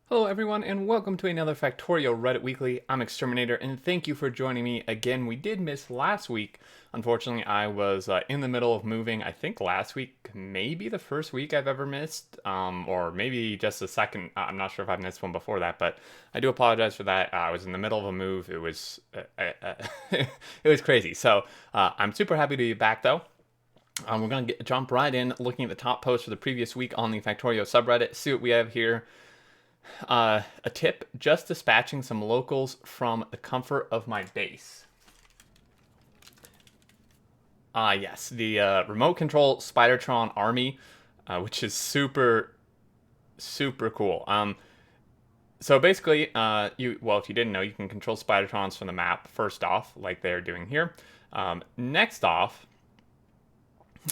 Hello everyone and welcome to another Factorio Reddit Weekly. I'm Exterminator and thank you for joining me again. We did miss last week. Unfortunately, I was in the middle of moving. I think last week, maybe the first week I've ever missed, or maybe just the second. I'm not sure if I've missed one before that, but I do apologize for that. I was in the middle of a move. It was it was crazy. So I'm super happy to be back though. We're going to jump right in looking at the top post for the previous week on the Factorio subreddit. See what we have here. A tip, just dispatching some locals from the comfort of my base. Yes, the remote control Spidertron army, which is super, super cool. So basically, if you didn't know, you can control Spidertrons from the map, first off, like they're doing here. Next off,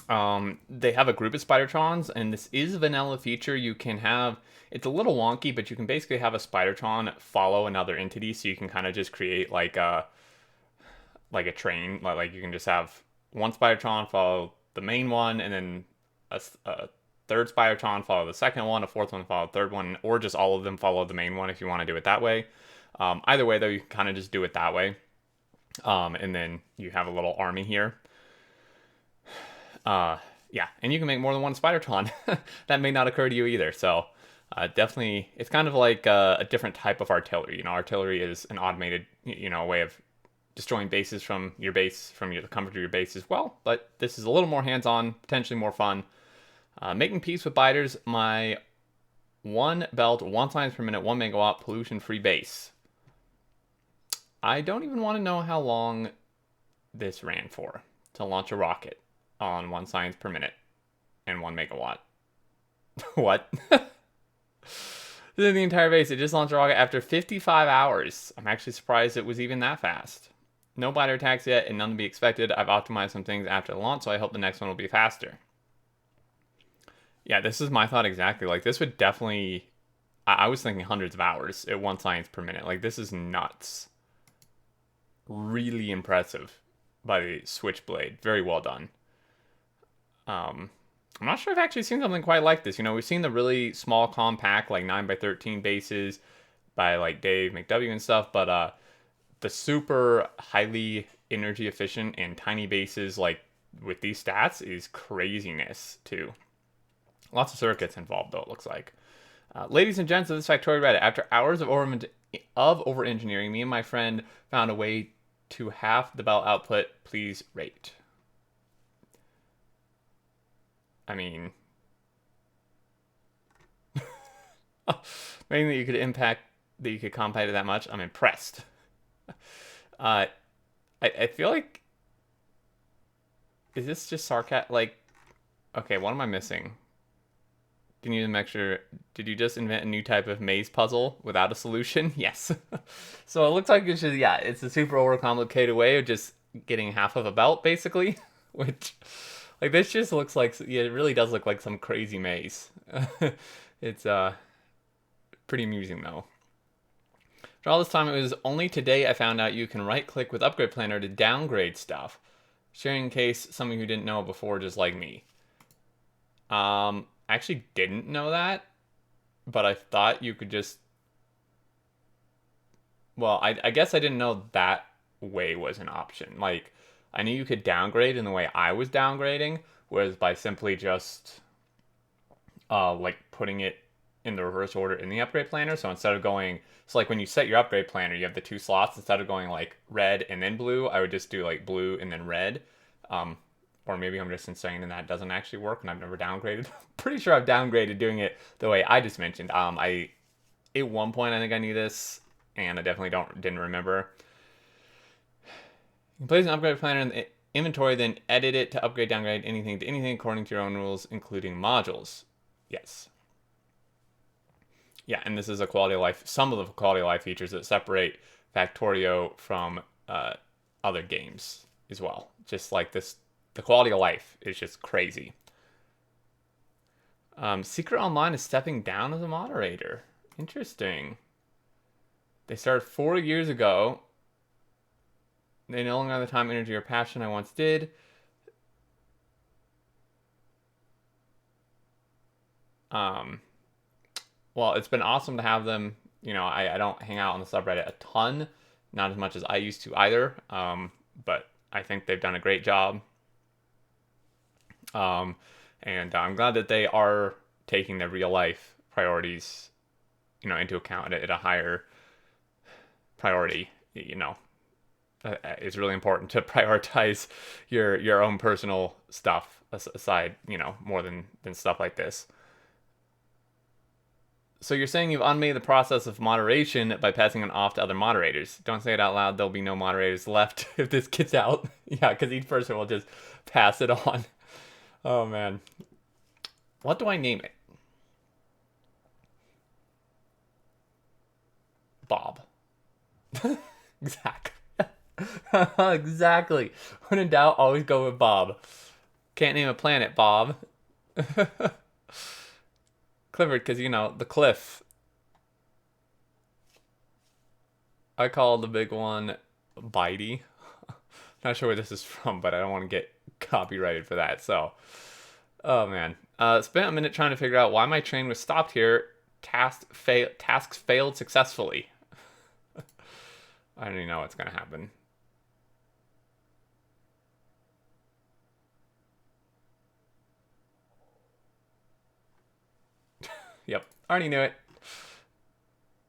they have a group of Spidertrons, and this is a vanilla feature. You can have, it's a little wonky, but you can basically have a Spidertron follow another entity, so you can kind of just create like a train. Like you can just have one Spidertron follow the main one, and then a third Spidertron follow the second one, a fourth one follow the third one, or just all of them follow the main one if you want to do it that way. Either way, though, you can kind of just do it that way. And then you have a little army here. Yeah, and you can make more than one Spidertron. That may not occur to you either. So definitely, it's kind of like a different type of artillery. Artillery is an automated, way of destroying bases from your base, from the comfort of your base as well. But this is a little more hands-on, potentially more fun. Making peace with biters, my one belt, 1 science per minute, 1 megawatt pollution-free base. I don't even want to know how long this ran for to launch a rocket on 1 science per minute and 1 megawatt. What? This is the entire base. It just launched a rocket after 55 hours. I'm actually surprised it was even that fast. No biter attacks yet and none to be expected. I've optimized some things after the launch, so I hope the next one will be faster. Yeah, this is my thought exactly. Like, this would definitely... I was thinking hundreds of hours at 1 science per minute. Like, this is nuts. Really impressive by the Switchblade. Very well done. I'm not sure I've actually seen something quite like this. We've seen the really small, compact, like 9x13 bases by like Dave McW and stuff, but the super highly energy efficient and tiny bases, like with these stats, is craziness too. Lots of circuits involved, though, it looks like. Ladies and gents of this Factorio Reddit, after hours of over-engineering, me and my friend found a way to half the belt output. Please rate. I mean, maybe that you could compact it that much. I'm impressed. I feel like, is this just sarcasm? Like, okay, what am I missing? Can you make sure? Did you just invent a new type of maze puzzle without a solution? Yes. So it looks like it's a super overcomplicated way of just getting half of a belt, basically. Which, like, this just looks like, yeah, it really does look like some crazy maze. It's pretty amusing though. For all this time, it was only today I found out you can right-click with Upgrade Planner to downgrade stuff. Sharing in case someone who didn't know before, just like me. I actually didn't know that, but I thought you could just... Well, I guess I didn't know that way was an option. Like, I knew you could downgrade in the way I was downgrading, was by simply just, like, putting it in the reverse order in the upgrade planner. So instead of going... So, like, when you set your upgrade planner, you have the two slots. Instead of going, like, red and then blue, I would just do, like, blue and then red. Or maybe I'm just insane and that doesn't actually work and I've never downgraded. Pretty sure I've downgraded doing it the way I just mentioned. At one point, I think I knew this, and I definitely didn't remember. You can place an upgrade planner in the inventory, then edit it to upgrade, downgrade anything to anything according to your own rules, including modules. Yes. Yeah, and this is some of the quality of life features that separate Factorio from other games as well. Just like this, the quality of life is just crazy. Secret Online is stepping down as a moderator. Interesting. They started 4 years ago. They no longer have the time, energy, or passion I once did. Well, it's been awesome to have them. You know, I don't hang out on the subreddit a ton, not as much as I used to either. But I think they've done a great job. Um, and I'm glad that they are taking their real life priorities, into account at a higher priority. It's really important to prioritize your own personal stuff aside, more than stuff like this. So you're saying you've unmade the process of moderation by passing it off to other moderators. Don't say it out loud. There'll be no moderators left if this gets out. Yeah, because each person will just pass it on. Oh man, what do I name it? Bob. Exactly. Exactly. When in doubt, always go with Bob. Can't name a planet, Bob. Clifford, because the cliff. I call the big one Bitey. Not sure where this is from, but I don't want to get copyrighted for that. So, oh man. Spent a minute trying to figure out why my train was stopped here. Tasks failed successfully. I don't even know what's gonna happen. Yep, already knew it.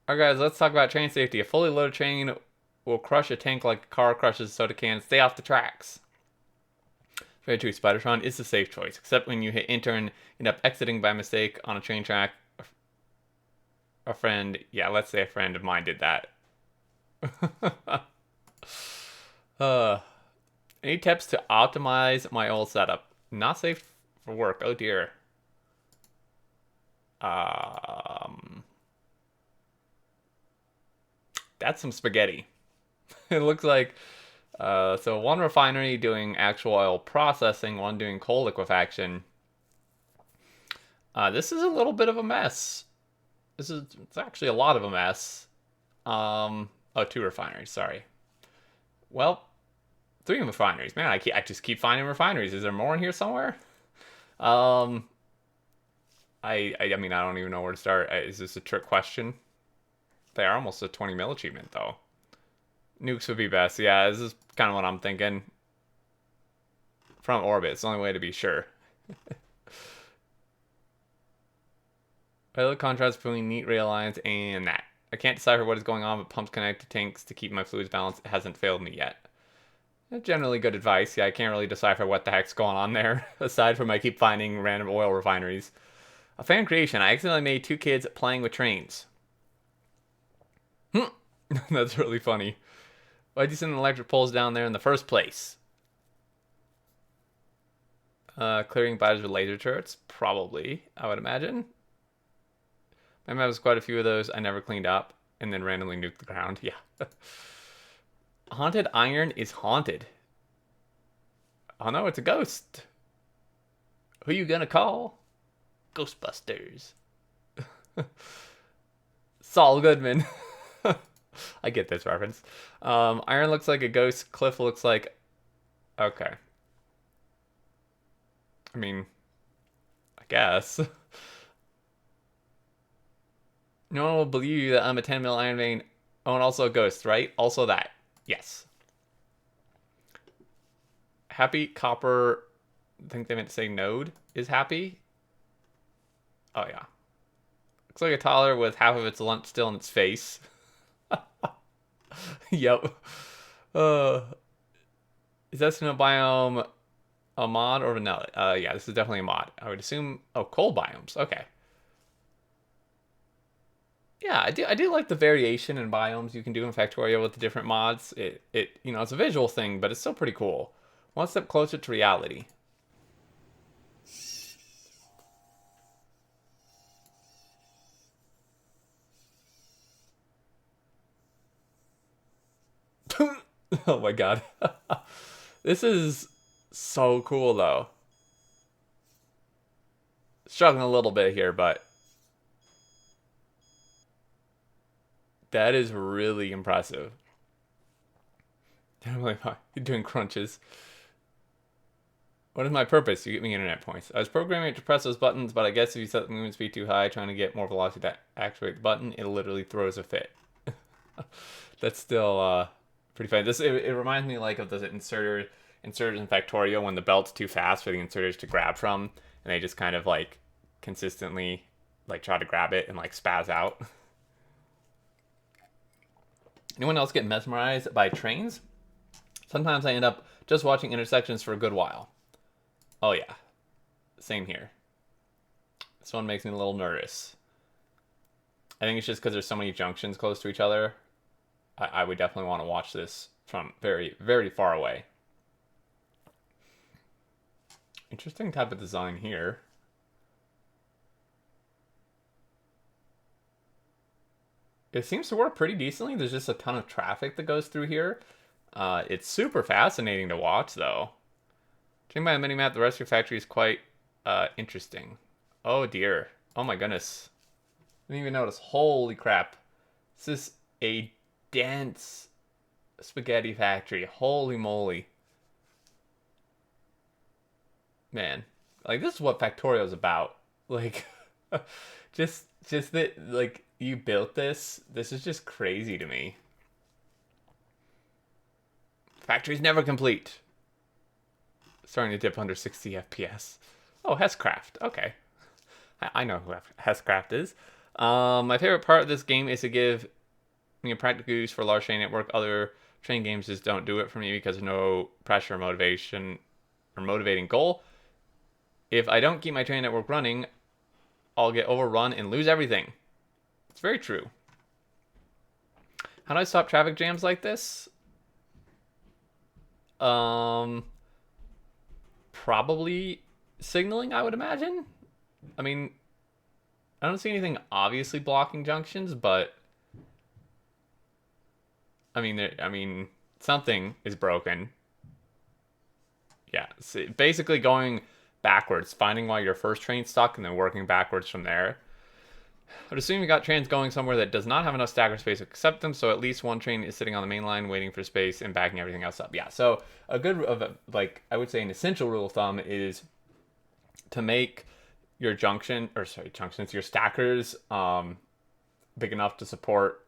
Alright guys, let's talk about train safety. A fully loaded train will crush a tank like a car crushes a soda can. Stay off the tracks. Very true, Spidertron is the safe choice, except when you hit enter and end up exiting by mistake on a train track. A friend, yeah, let's say a friend of mine did that. Any tips to optimize my old setup? Not safe for work, oh dear. That's some spaghetti. It looks like so one refinery doing actual oil processing, one doing coal liquefaction. This is a little bit of a mess. It's actually a lot of a mess. Oh, two refineries, sorry. Well, three refineries. Man, I just keep finding refineries. Is there more in here somewhere? I mean, I don't even know where to start. Is this a trick question? They are almost a 20 mil achievement, though. Nukes would be best. Yeah, this is kind of what I'm thinking. From orbit. It's the only way to be sure. I look contrast between neat rail lines and that. I can't decipher what is going on, but pumps connect to tanks to keep my fluids balanced. It hasn't failed me yet. Generally good advice. Yeah, I can't really decipher what the heck's going on there, aside from I keep finding random oil refineries. A fan creation. I accidentally made two kids playing with trains. That's really funny. Why'd you send electric poles down there in the first place? Clearing bodies with laser turrets? Probably, I would imagine. My map was quite a few of those I never cleaned up and then randomly nuked the ground. Yeah. Haunted iron is haunted. Oh no, it's a ghost. Who you gonna call? Ghostbusters. Saul Goodman. I get this reference. Iron looks like a ghost. Cliff looks like... Okay. I mean, I guess. No one will believe you that I'm a 10 mil iron vein. Oh, and also a ghost, right? Also that. Yes. Happy copper... I think they meant to say node is happy. Oh, yeah. Looks like a toddler with half of its lunch still in its face. Yep. Is that in a biome a mod or vanilla? Yeah, this is definitely a mod. I would assume... Oh, coal biomes. Okay. Yeah, I do like the variation in biomes you can do in Factorio with the different mods. It's a visual thing, but it's still pretty cool. One step closer to reality. Oh my god. This is so cool, though. Struggling a little bit here, but that is really impressive. You're doing crunches. What is my purpose? You get me internet points. I was programming it to press those buttons, but I guess if you set the movement speed too high, trying to get more velocity to activate the button, it literally throws a fit. That's still pretty funny. It reminds me like of the inserters in Factorio when the belt's too fast for the inserters to grab from, and they just kind of like consistently like try to grab it and like spaz out. Anyone else get mesmerized by trains? Sometimes I end up just watching intersections for a good while. Oh yeah, same here. This one makes me a little nervous. I think it's just because there's so many junctions close to each other. I would definitely want to watch this from very, very far away. Interesting type of design here. It seems to work pretty decently. There's just a ton of traffic that goes through here. It's super fascinating to watch, though. Judging by the minimap, the rest of your factory is quite interesting. Oh dear. Oh my goodness. I didn't even notice. Holy crap. This is a dense spaghetti factory. Holy moly. Man. Like, this is what Factorio is about. Like, just that, like, you built this. This is just crazy to me. Factory's never complete. Starting to dip under 60 FPS. Oh, Hesscraft. Okay. I know who Hesscraft is. My favorite part of this game is to give me a practical use for a large train network. Other train games just don't do it for me because there's no pressure or motivation or motivating goal. If I don't keep my train network running, I'll get overrun and lose everything. It's very true. How do I stop traffic jams like this? Probably signaling, I would imagine. I mean, I don't see anything obviously blocking junctions, but I mean, something is broken. Yeah, so basically going backwards, finding why your first train's stuck, and then working backwards from there. I'd assume you got trains going somewhere that does not have enough stacker space to accept them, so at least one train is sitting on the main line waiting for space and backing everything else up. Yeah, so a good, like, I would say an essential rule of thumb is to make your your stackers big enough to support,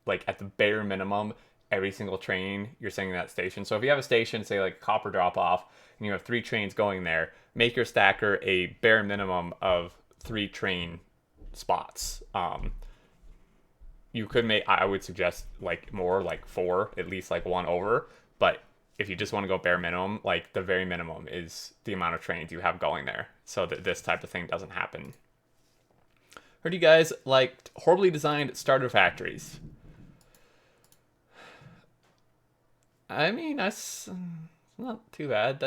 like, at the bare minimum, every single train you're sending that station. So if you have a station, say like a copper drop-off, and you have 3 trains going there, make your stacker a bare minimum of 3 train spots. You could make, I would suggest like more, like 4, at least like 1 over, but if you just want to go bare minimum, like the very minimum is the amount of trains you have going there, so that this type of thing doesn't happen. Heard you guys liked horribly designed starter factories. I mean, that's not too bad.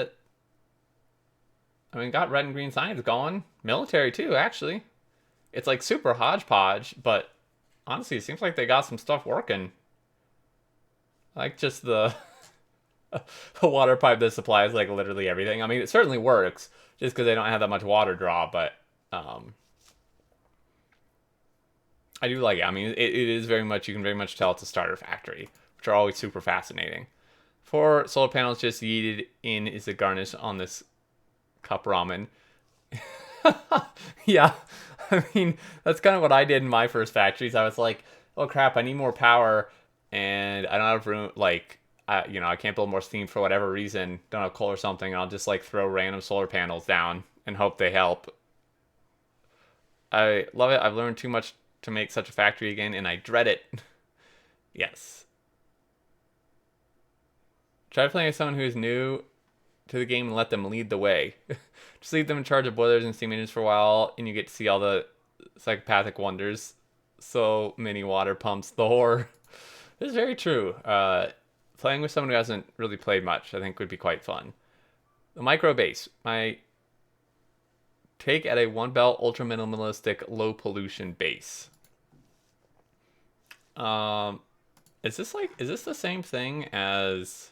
Got red and green signs going. Military too, actually. It's like super hodgepodge, but honestly, it seems like they got some stuff working. Like just the water pipe that supplies like literally everything. I mean, it certainly works just because they don't have that much water draw, but I do like it. I mean, it is very much, you can very much tell it's a starter factory, which are always super fascinating. 4 solar panels just yeeted in is the garnish on this cup ramen. Yeah, I mean, that's kind of what I did in my first factories. I was like, oh crap, I need more power, and I don't have room, like, I can't build more steam for whatever reason, don't have coal or something, and I'll just like throw random solar panels down and hope they help. I love it. I've learned too much to make such a factory again, and I dread it. Yes. Try playing with someone who is new to the game and let them lead the way. Just leave them in charge of boilers and steam engines for a while, and you get to see all the psychopathic wonders. So many water pumps, the horror. This is very true. Playing with someone who hasn't really played much, I think, would be quite fun. The micro base. My take at a one belt, ultra minimalistic, low pollution base. Is this the same thing as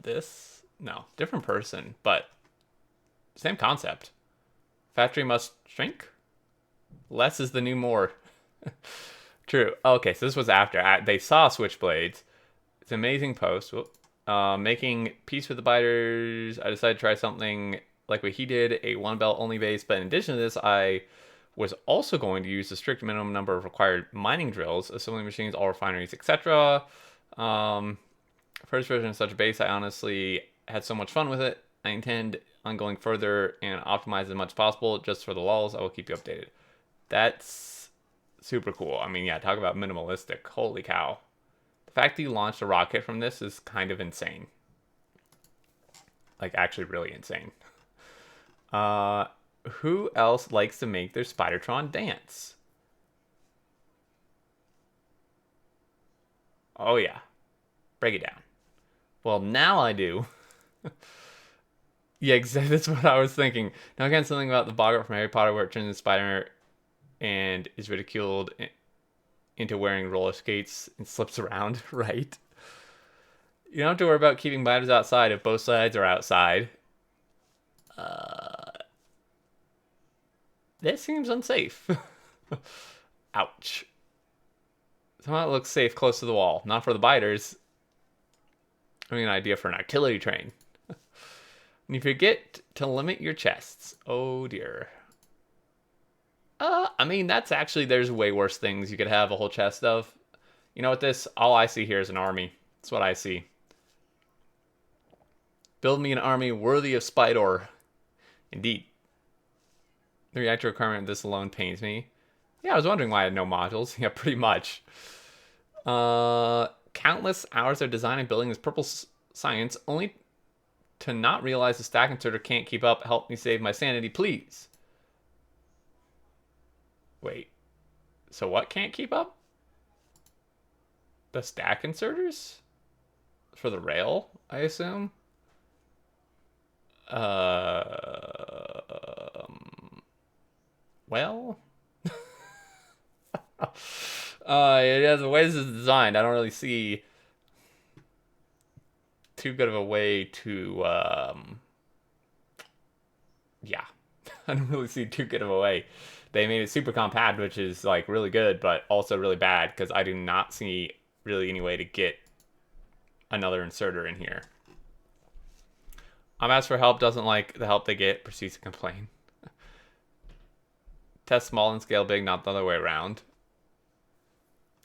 this? No, different person, but same concept. Factory must shrink. Less is the new more. True. Okay, so this was after they saw switchblades. It's an amazing post. Whoop. Making peace with the biters, I decided to try something like what he did, a one belt only base. But in addition to this, I was also going to use the strict minimum number of required mining drills, assembling machines, all refineries, etc. First version of such a base, I honestly had so much fun with it. I intend on going further and optimize as much as possible. Just for the lulls, I will keep you updated. That's super cool. I mean, yeah, talk about minimalistic. Holy cow. The fact that you launched a rocket from this is kind of insane. Like, actually really insane. Who else likes to make their Spidertron dance? Oh, yeah. Break it down. Well, now I do. Yeah, exactly. That's what I was thinking. Now, again, something about the boggart from Harry Potter where it turns into Spider and is ridiculed into wearing roller skates and slips around, right? You don't have to worry about keeping biters outside if both sides are outside. This seems unsafe. Ouch. Somehow it looks safe close to the wall. Not for the biters. I mean, an idea for an artillery train. And you forget to limit your chests. Oh dear. I mean, that's actually, there's way worse things you could have a whole chest of. You know what this, all I see here is an army. That's what I see. Build me an army worthy of Spider. Indeed. The reactor requirement of this alone pains me. Yeah, I was wondering why I had no modules. Yeah, pretty much. Countless hours of design and building this purple science, only to not realize the stack inserter can't keep up. Help me save my sanity, please. Wait. So what can't keep up? The stack inserters? For the rail, I assume? Well... yeah, the way this is designed, I don't really see too good of a way to, yeah. I don't really see too good of a way. They made it super compact, which is, like, really good, but also really bad, because I do not see really any way to get another inserter in here. I'm asked for help, doesn't like the help they get, proceeds to complain. Test small and scale big, not the other way around.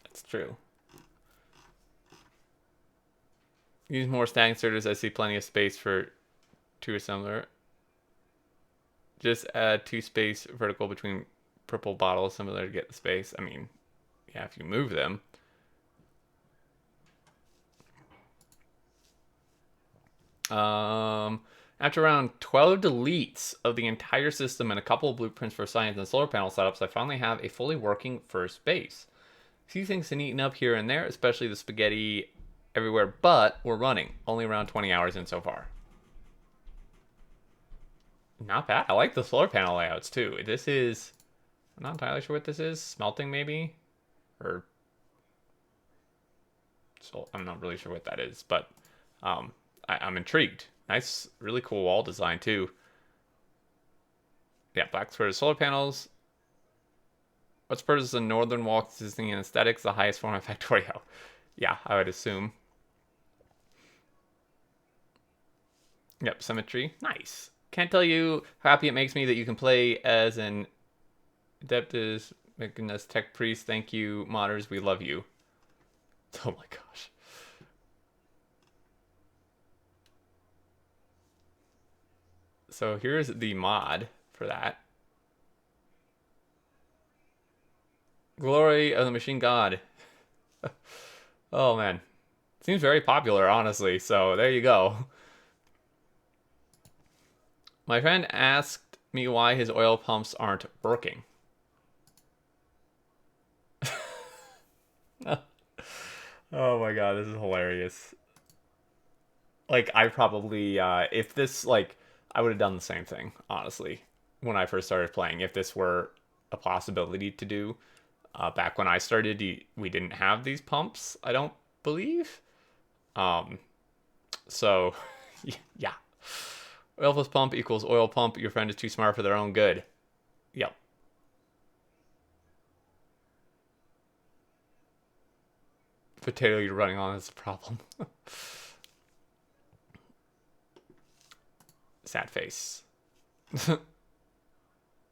That's true. Use more stack inserters. I see plenty of space for two assembler. Just add 2 space vertical between purple bottles, similar to get the space. I mean, yeah, if you move them. After around 12 deletes of the entire system and a couple of blueprints for science and solar panel setups, I finally have a fully working first base. A few things to neaten up here and there, especially the spaghetti everywhere, but we're running. Only around 20 hours in so far. Not bad. I like the solar panel layouts too. This is... I'm not entirely sure what this is. Smelting maybe? Or... So I'm not really sure what that is, but I'm intrigued. Nice, really cool wall design too. Yeah, black square solar panels. What's first is the northern wall consisting in aesthetics, the highest form of Factorio. Yeah, I would assume. Yep, symmetry. Nice. Can't tell you how happy it makes me that you can play as an Adeptus Magnus Tech Priest. Thank you, modders. We love you. Oh my gosh. So here's the mod for that. Glory of the Machine God. Oh man. Seems very popular, honestly. So there you go. My friend asked me why his oil pumps aren't working. Oh my god, this is hilarious. Like, I probably, if this, like, I would have done the same thing, honestly, when I first started playing. If this were a possibility to do. Back when I started, we didn't have these pumps, I don't believe. So, yeah. Oil plus pump equals oil pump. Your friend is too smart for their own good. Yep. Potato you're running on is a problem. Sad face.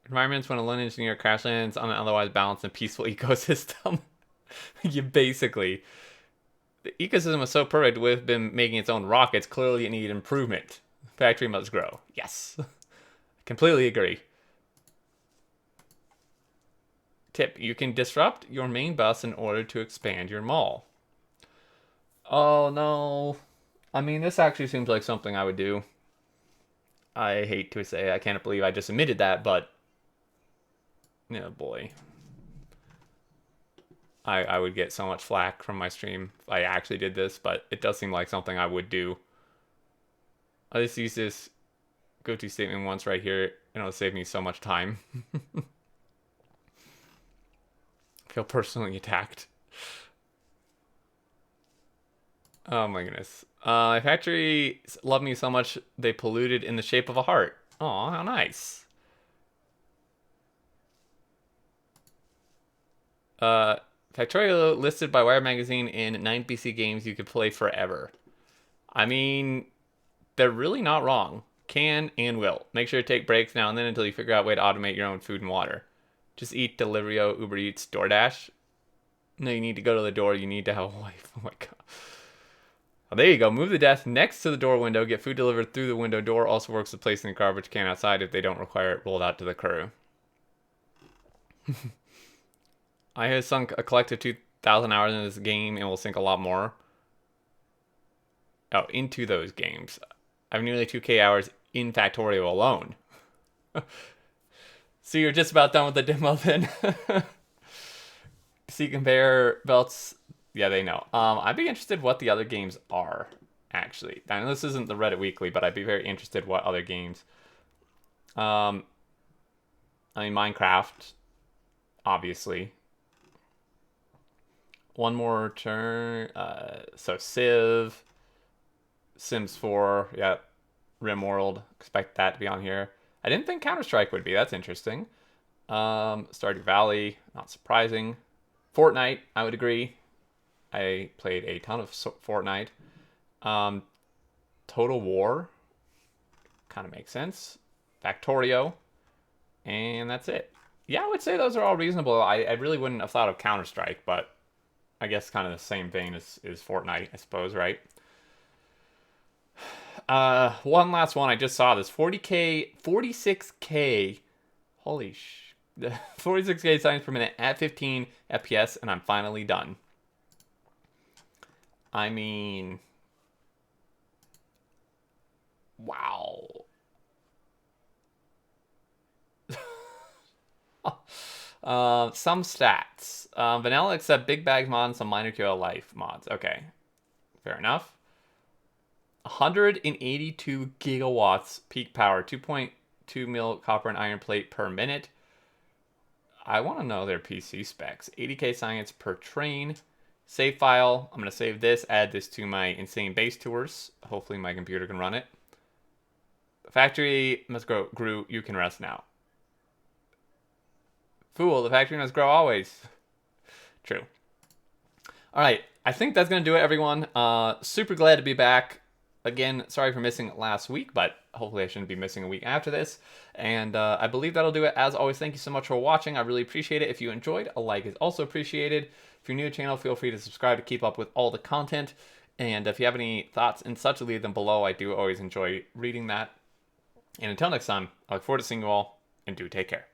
Environments when a lone engineer crash lands on an otherwise balanced and peaceful ecosystem. You basically... The ecosystem is so perfect with been making its own rockets. Clearly it needed improvement. Factory must grow. Yes. Completely agree. Tip, you can disrupt your main bus in order to expand your mall. Oh no. I mean, this actually seems like something I would do. I hate to say, I can't believe I just admitted that, but... Oh boy. I would get so much flack from my stream if I actually did this, but it does seem like something I would do. I'll just use this go-to statement once right here, and it'll save me so much time. Feel personally attacked. Oh my goodness. My factory loved me so much they polluted in the shape of a heart. Aw, how nice. Factorio listed by Wired Magazine in 9 PC games you could play forever. I mean, they're really not wrong. Can and will. Make sure to take breaks now and then until you figure out a way to automate your own food and water. Just eat Deliverio, Uber Eats, DoorDash. No, you need to go to the door. You need to have a wife. Oh my god. Well, there you go. Move the desk next to the door window. Get food delivered through the window door. Also works with placing the garbage can outside if they don't require it rolled out to the crew. I have sunk a collective 2,000 hours in this game and will sink a lot more. Oh, into those games. I have nearly 2K hours in Factorio alone. So you're just about done with the demo then? See conveyor belts. Yeah, they know. I'd be interested what the other games are, actually. I know this isn't the Reddit Weekly, but I'd be very interested what other games. I mean, Minecraft, obviously. One more turn. So Civ, Sims 4, yeah, RimWorld. Expect that to be on here. I didn't think Counter-Strike would be. That's interesting. Stardew Valley, not surprising. Fortnite, I would agree. I played a ton of Fortnite. Total War, kind of makes sense. Factorio, and that's it. Yeah, I would say those are all reasonable. I really wouldn't have thought of Counter-Strike, but I guess kind of the same vein as Fortnite, I suppose, right? One last one. I just saw this. 46K. Holy 46K signs per minute at 15 FPS, and I'm finally done. I mean, wow. Some stats. Vanilla except big bag mods, some minor QL life mods. Okay, fair enough. 182 gigawatts peak power, 2.2 mil copper and iron plate per minute. I want to know their PC specs. 80K science per train. Save file. I'm going to save this, add this to my insane base tours. Hopefully my computer can run it. Factory must grew. You can rest now. Fool, the factory must grow always. True. All right, I think that's going to do it, everyone. Super glad to be back. Again, sorry for missing last week, but hopefully I shouldn't be missing a week after this. And I believe that'll do it. As always, thank you so much for watching. I really appreciate it. If you enjoyed, a like is also appreciated. If you're new to the channel, feel free to subscribe to keep up with all the content. And if you have any thoughts and such, leave them below. I do always enjoy reading that. And until next time, I look forward to seeing you all, and do take care.